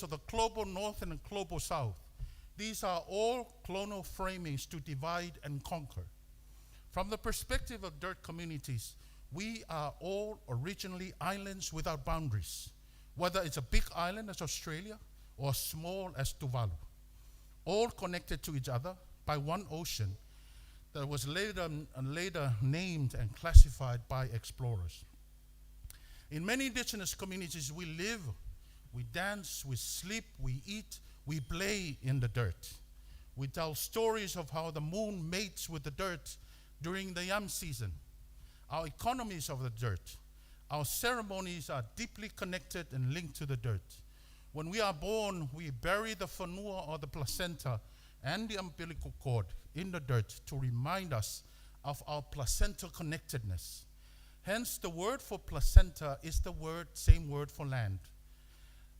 words of the global north and the global south. These are all colonial framings to divide and conquer. From the perspective of dirt communities, we are all originally islands without boundaries, whether it's a big island as Australia or small as Tuvalu, all connected to each other by one ocean that was later named and classified by explorers. In many indigenous communities, we live, we dance, we sleep, we eat, we play in the dirt. We tell stories of how the moon mates with the dirt during the yam season. Our economies of the dirt. Our ceremonies are deeply connected and linked to the dirt. When we are born, we bury the whanua or the placenta and the umbilical cord in the dirt to remind us of our placental connectedness. Hence, the word for placenta is the same word for land.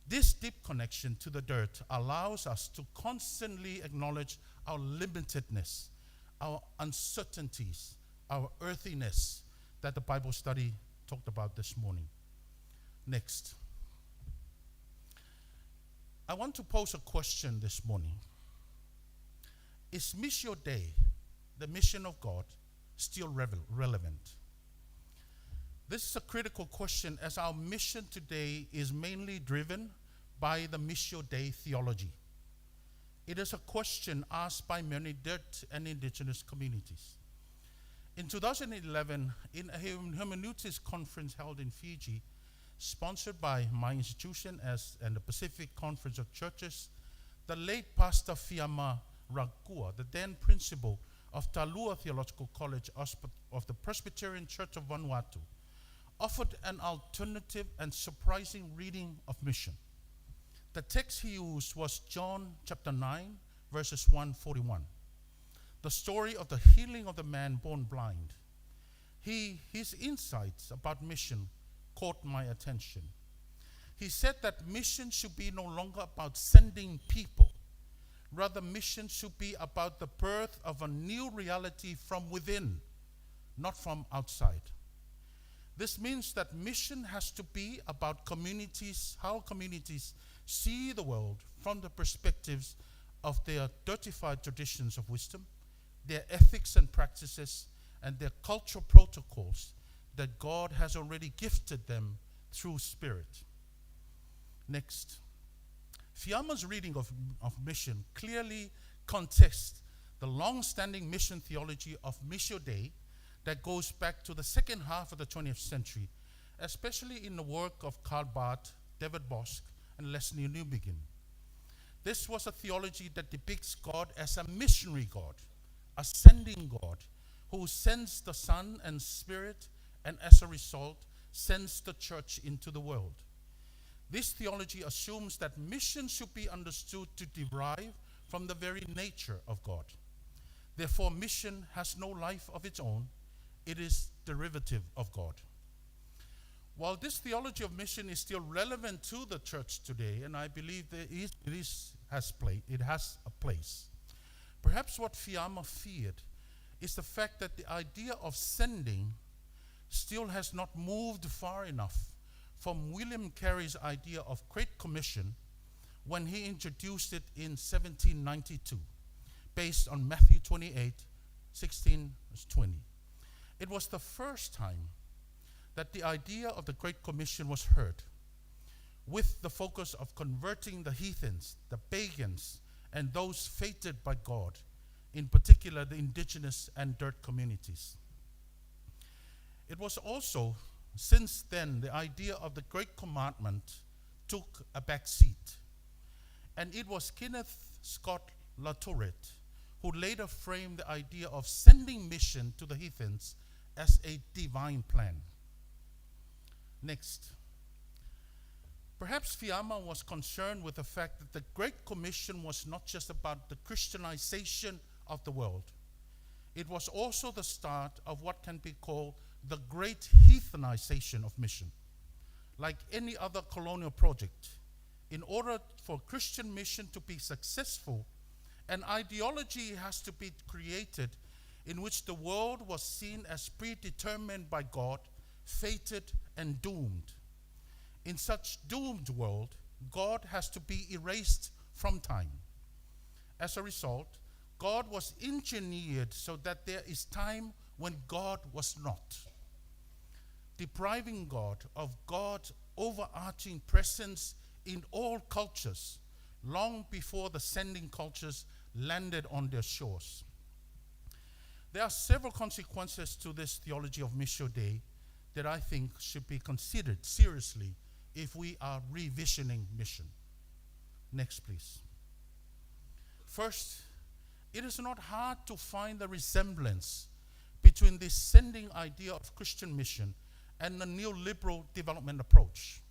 This deep connection to the dirt allows us to constantly acknowledge our limitedness, our uncertainties, our earthiness that the Bible study talked about this morning. Next. I want to pose a question this morning. Is Mission Day, the mission of God, still relevant? This is a critical question as our mission today is mainly driven by the Mission Day theology. It is a question asked by many dirt and indigenous communities. In 2011, in a hermeneutics conference held in Fiji, sponsored by my institution and the Pacific Conference of Churches, the late Pastor Fiama Ragua, the then principal of Talua Theological College of the Presbyterian Church of Vanuatu, offered an alternative and surprising reading of mission. The text he used was John chapter 9, verses 141. The story of the healing of the man born blind. His insights about mission caught my attention. He said that mission should be no longer about sending people. Rather, mission should be about the birth of a new reality from within, not from outside. This means that mission has to be about communities, how communities see the world from the perspectives of their dirtified traditions of wisdom, their ethics and practices, and their cultural protocols that God has already gifted them through Spirit. Next. Fiama's reading of mission clearly contests the long-standing mission theology of Mission Day that goes back to the second half of the 20th century, especially in the work of Karl Barth, David Bosch, and Leslie Newbegin. This was a theology that depicts God as a missionary God, a sending God, who sends the Son and Spirit, and as a result, sends the church into the world. This theology assumes that mission should be understood to derive from the very nature of God. Therefore, mission has no life of its own. It is derivative of God. While this theology of mission is still relevant to the church today, and I believe it has a place, perhaps what Fiama feared is the fact that the idea of sending still has not moved far enough from William Carey's idea of Great Commission when he introduced it in 1792, based on Matthew 28, 16-20. It was the first time that the idea of the Great Commission was heard, with the focus of converting the heathens, the pagans, and those fated by God, in particular the indigenous and dirt communities. It was also, since then, the idea of the Great Commandment took a back seat. And it was Kenneth Scott Latourette who later framed the idea of sending mission to the heathens as a divine plan. Next. Perhaps Fiama was concerned with the fact that the Great Commission was not just about the Christianization of the world. It was also the start of what can be called the great heathenization of mission. Like any other colonial project, in order for Christian mission to be successful, an ideology has to be created in which the world was seen as predetermined by God, fated and doomed. In such doomed world, God has to be erased from time. As a result, God was engineered so that there is time when God was not, depriving God of God's overarching presence in all cultures long before the sending cultures landed on their shores. There are several consequences to this theology of Missio Dei that I think should be considered seriously if we are revisioning mission. Next, please. First, it is not hard to find the resemblance between this sending idea of Christian mission and the neoliberal development approach.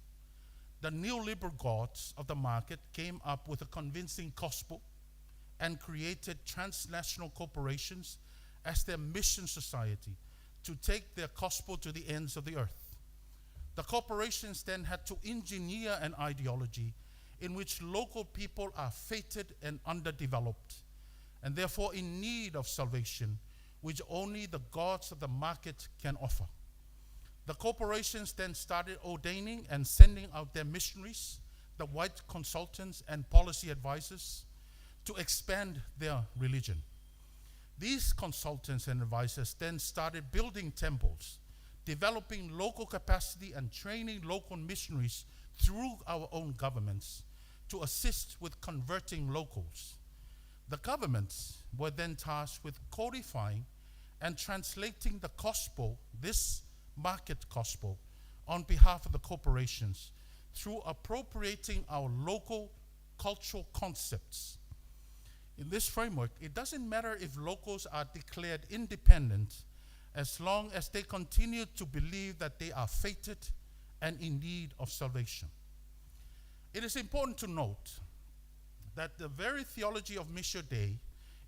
The neoliberal gods of the market came up with a convincing gospel and created transnational corporations as their mission society to take their gospel to the ends of the earth. The corporations then had to engineer an ideology in which local people are fated and underdeveloped, and therefore in need of salvation, which only the gods of the market can offer. The corporations then started ordaining and sending out their missionaries, the white consultants and policy advisors, to expand their religion. These consultants and advisors then started building temples, developing local capacity and training local missionaries through our own governments to assist with converting locals. The governments were then tasked with codifying and translating the gospel, this market gospel, on behalf of the corporations through appropriating our local cultural concepts. In this framework, it doesn't matter if locals are declared independent as long as they continue to believe that they are fated and in need of salvation. It is important to note that the very theology of Missio Dei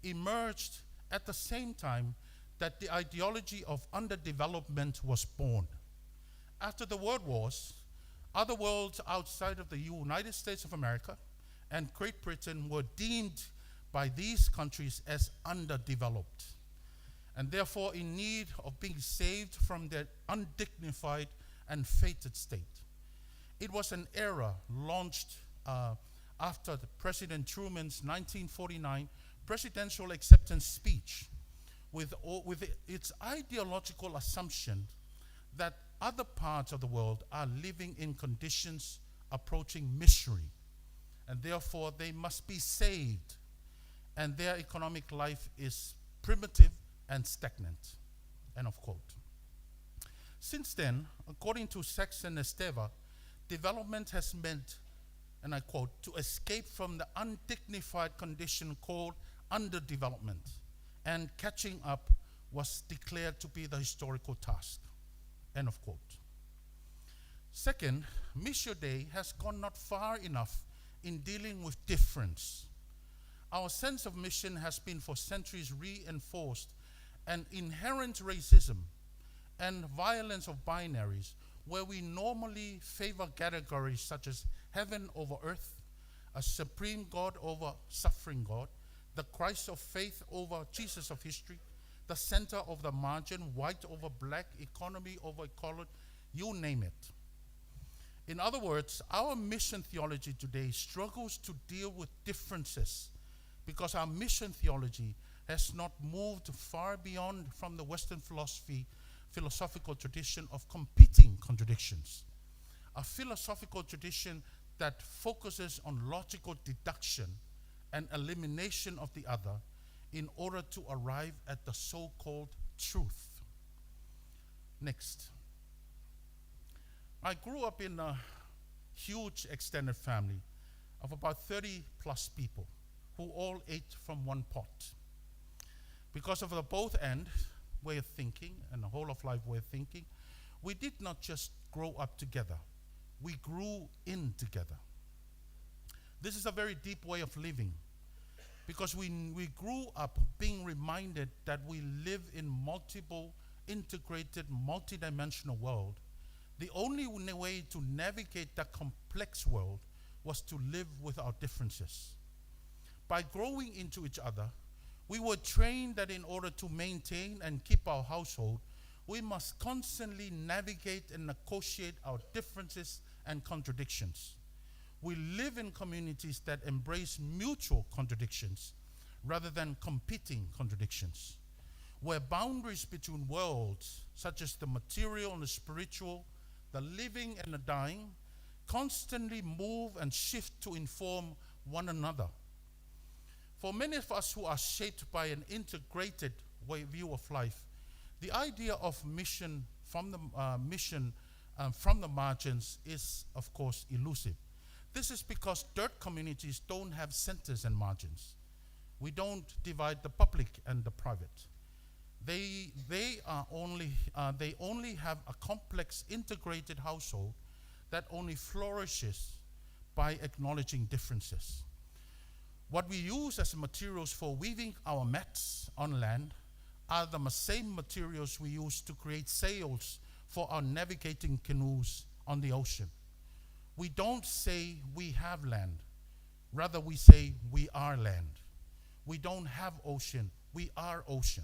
emerged at the same time that the ideology of underdevelopment was born. After the World Wars, other worlds outside of the United States of America and Great Britain were deemed by these countries as underdeveloped, and therefore in need of being saved from their undignified and fated state. It was an era launched after President Truman's 1949 presidential acceptance speech with its ideological assumption that other parts of the world are living in conditions approaching misery, and therefore they must be saved, and their economic life is primitive and stagnant, end of quote. Since then, according to Sachs and Esteva, development has meant, and I quote, to escape from the undignified condition called underdevelopment, and catching up was declared to be the historical task, end of quote. Second, Missio Dei has gone not far enough in dealing with difference. Our sense of mission has been for centuries reinforced an inherent racism and violence of binaries, where we normally favor categories such as heaven over earth, a supreme God over suffering God, the Christ of faith over Jesus of history, the center of the margin, white over black, economy over ecology, you name it. In other words, our mission theology today struggles to deal with differences because our mission theology has not moved far beyond from the Western philosophical tradition of competing contradictions, a philosophical tradition that focuses on logical deduction and elimination of the other in order to arrive at the so-called truth. Next. I grew up in a huge extended family of about 30 plus people who all ate from one pot. Because of the both end way of thinking and the whole of life way of thinking, we did not just grow up together, we grew in together. This is a very deep way of living, because we grew up being reminded that we live in multiple, integrated, multidimensional world. The only way to navigate that complex world was to live with our differences. By growing into each other, we were trained that in order to maintain and keep our household, we must constantly navigate and negotiate our differences and contradictions. We live in communities that embrace mutual contradictions rather than competing contradictions, where boundaries between worlds, such as the material and the spiritual, the living and the dying, constantly move and shift to inform one another. For many of us who are shaped by an integrated view of life, the idea of mission from the margins is, of course, elusive. This is because dirt communities don't have centers and margins. We don't divide the public and the private. They only have a complex integrated household that only flourishes by acknowledging differences. What we use as materials for weaving our mats on land are the same materials we use to create sails for our navigating canoes on the ocean. We don't say we have land, rather we say we are land. We don't have ocean, we are ocean.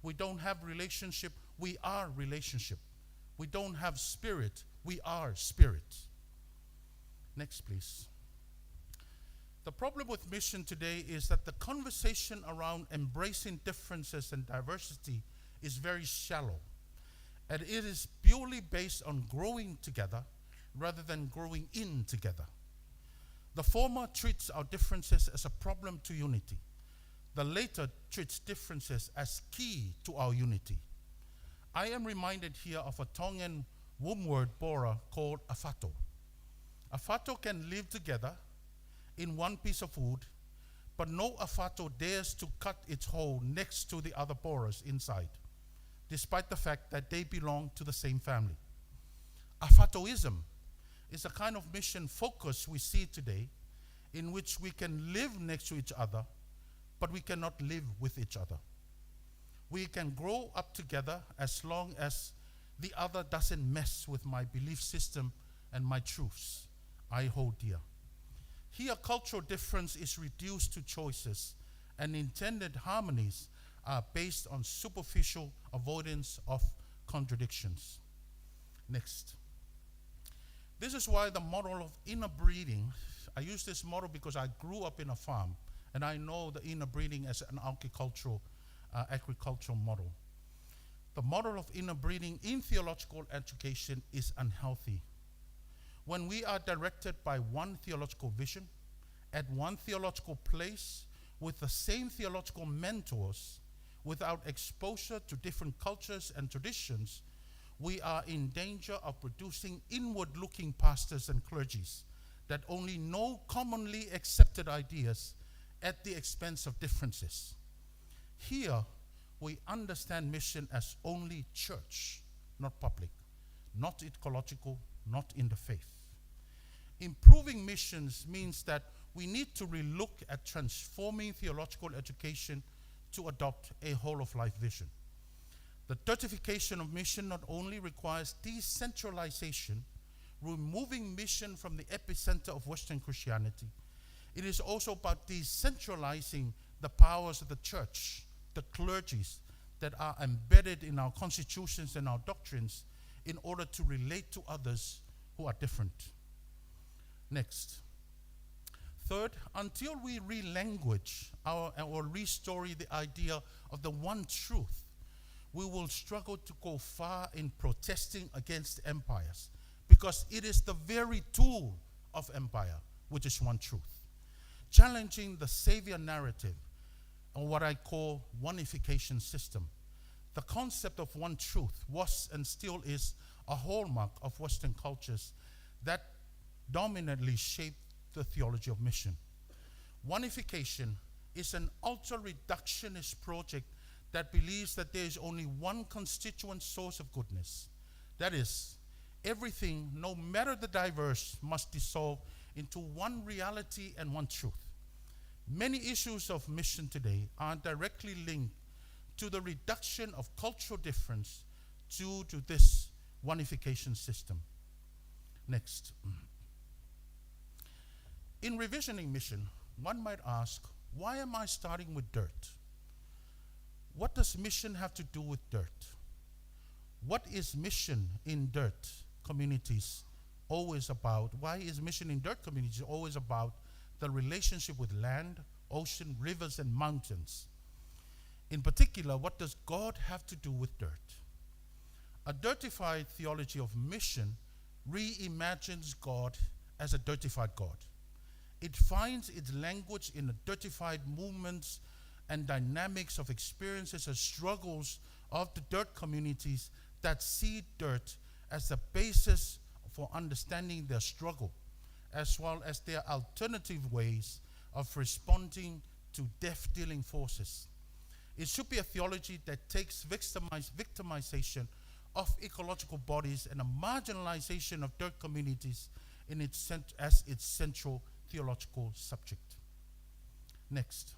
We don't have relationship, we are relationship. We don't have spirit, we are spirit. Next, please. The problem with mission today is that the conversation around embracing differences and diversity is very shallow, and it is purely based on growing together rather than growing in together. The former treats our differences as a problem to unity. The later treats differences as key to our unity. I am reminded here of a Tongan womb word bora called afato. Afato can live together in one piece of food, but no afato dares to cut its hole next to the other boras inside, despite the fact that they belong to the same family. Afatoism is a kind of mission focus we see today, in which we can live next to each other, but we cannot live with each other. We can grow up together as long as the other doesn't mess with my belief system and my truths I hold dear. Here, cultural difference is reduced to choices, and intended harmonies are based on superficial avoidance of contradictions. Next. This is why the model of inner breeding, I use this model because I grew up in a farm, and I know the inner breeding as an agricultural model. The model of inner breeding in theological education is unhealthy. When we are directed by one theological vision, at one theological place, with the same theological mentors, without exposure to different cultures and traditions, we are in danger of producing inward-looking pastors and clergies that only know commonly accepted ideas at the expense of differences. Here, we understand mission as only church, not public, not ecological, not in the faith. Improving missions means that we need to relook at transforming theological education to adopt a whole-of-life vision. The certification of mission not only requires decentralization, removing mission from the epicenter of Western Christianity, it is also about decentralizing the powers of the church, the clergies that are embedded in our constitutions and our doctrines in order to relate to others who are different. Next. Third, until we relanguage or restory the idea of the one truth, we will struggle to go far in protesting against empires, because it is the very tool of empire, which is one truth. Challenging the savior narrative, or what I call oneification system. The concept of one truth was and still is a hallmark of Western cultures that dominantly shaped the theology of mission. Oneification is an ultra-reductionist project that believes that there is only one constituent source of goodness. That is, everything, no matter the diverse, must dissolve into one reality and one truth. Many issues of mission today are directly linked to the reduction of cultural difference due to this oneification system. Next. In revisioning mission, one might ask, why am I starting with dirt? What does mission have to do with dirt? What is mission in dirt communities always about, why is mission in dirt communities always about the relationship with land, ocean, rivers, and mountains? In particular, what does God have to do with dirt? A dirtified theology of mission reimagines God as a dirtified God. It finds its language in the dirtified movements and dynamics of experiences and struggles of the dirt communities that see dirt as the basis for understanding their struggle, as well as their alternative ways of responding to death-dealing forces. It should be a theology that takes victimization of ecological bodies and a marginalization of dirt communities as its central theological subject. Next.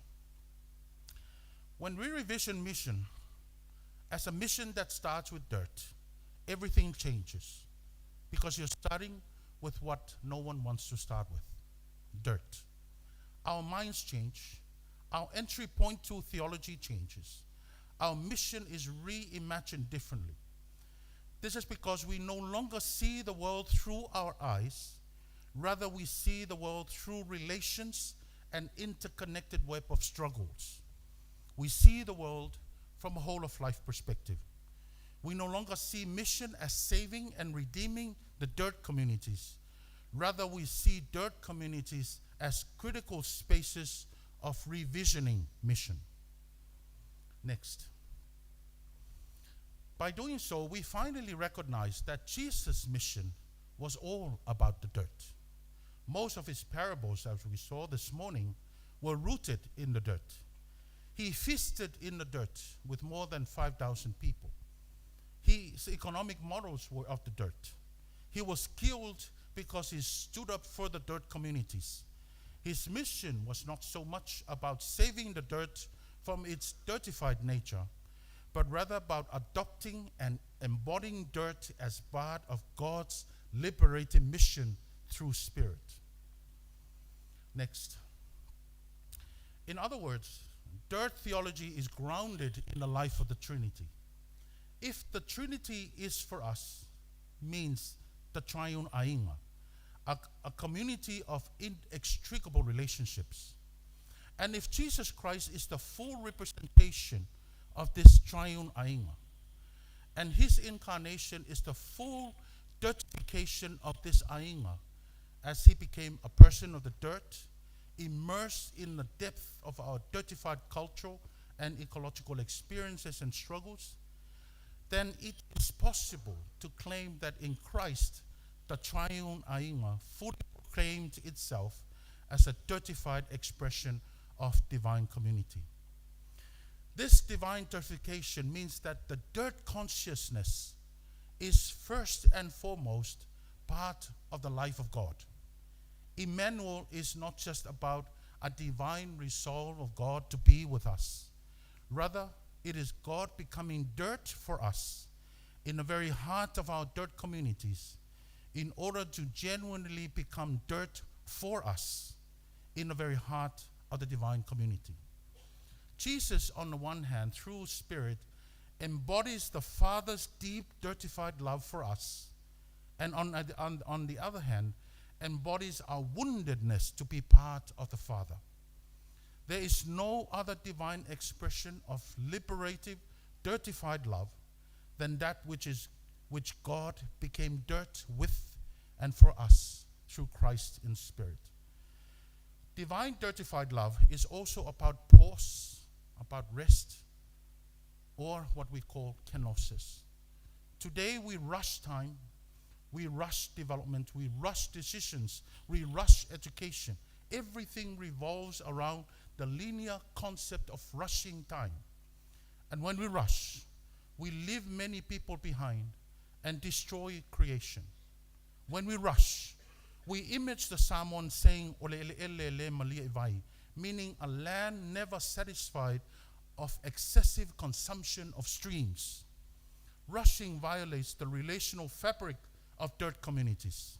When we revision mission as a mission that starts with dirt, everything changes because you're starting with what no one wants to start with, dirt. Our minds change. Our entry point to theology changes. Our mission is reimagined differently. This is because we no longer see the world through our eyes. Rather, we see the world through relations and interconnected web of struggles. We see the world from a whole of life perspective. We no longer see mission as saving and redeeming the dirt communities. Rather, we see dirt communities as critical spaces of revisioning mission. Next. By doing so, we finally recognize that Jesus' mission was all about the dirt. Most of his parables, as we saw this morning, were rooted in the dirt. He feasted in the dirt with more than 5,000 people. His economic models were of the dirt. He was killed because he stood up for the dirt communities. His mission was not so much about saving the dirt from its dirtified nature, but rather about adopting and embodying dirt as part of God's liberating mission through Spirit. Next. In other words, dirt theology is grounded in the life of the Trinity. If the Trinity is for us, means the triune ainga, a community of inextricable relationships. And if Jesus Christ is the full representation of this triune ainga, and his incarnation is the full dirtification of this ainga, as he became a person of the dirt, immersed in the depth of our dirtified cultural and ecological experiences and struggles, then it is possible to claim that in Christ, the triune ainga fully proclaimed itself as a dirtified expression of divine community. This divine dirtification means that the dirt consciousness is first and foremost part of the life of God. Emmanuel is not just about a divine resolve of God to be with us. Rather, it is God becoming dirt for us in the very heart of our dirt communities in order to genuinely become dirt for us in the very heart of the divine community. Jesus, on the one hand, through Spirit, embodies the Father's deep, dirtified love for us, and on the other hand, embodies our woundedness to be part of the Father. There is no other divine expression of liberative, dirtified love than that which God became dirt with and for us through Christ in Spirit. Divine dirtified love is also about pause, about rest, or what we call kenosis. Today we rush time, we rush development, we rush decisions, we rush education. Everything revolves around the linear concept of rushing time. And when we rush, we leave many people behind and destroy creation. When we rush, we image the Psalm saying, meaning a land never satisfied of excessive consumption of streams. Rushing violates the relational fabric of dirt communities.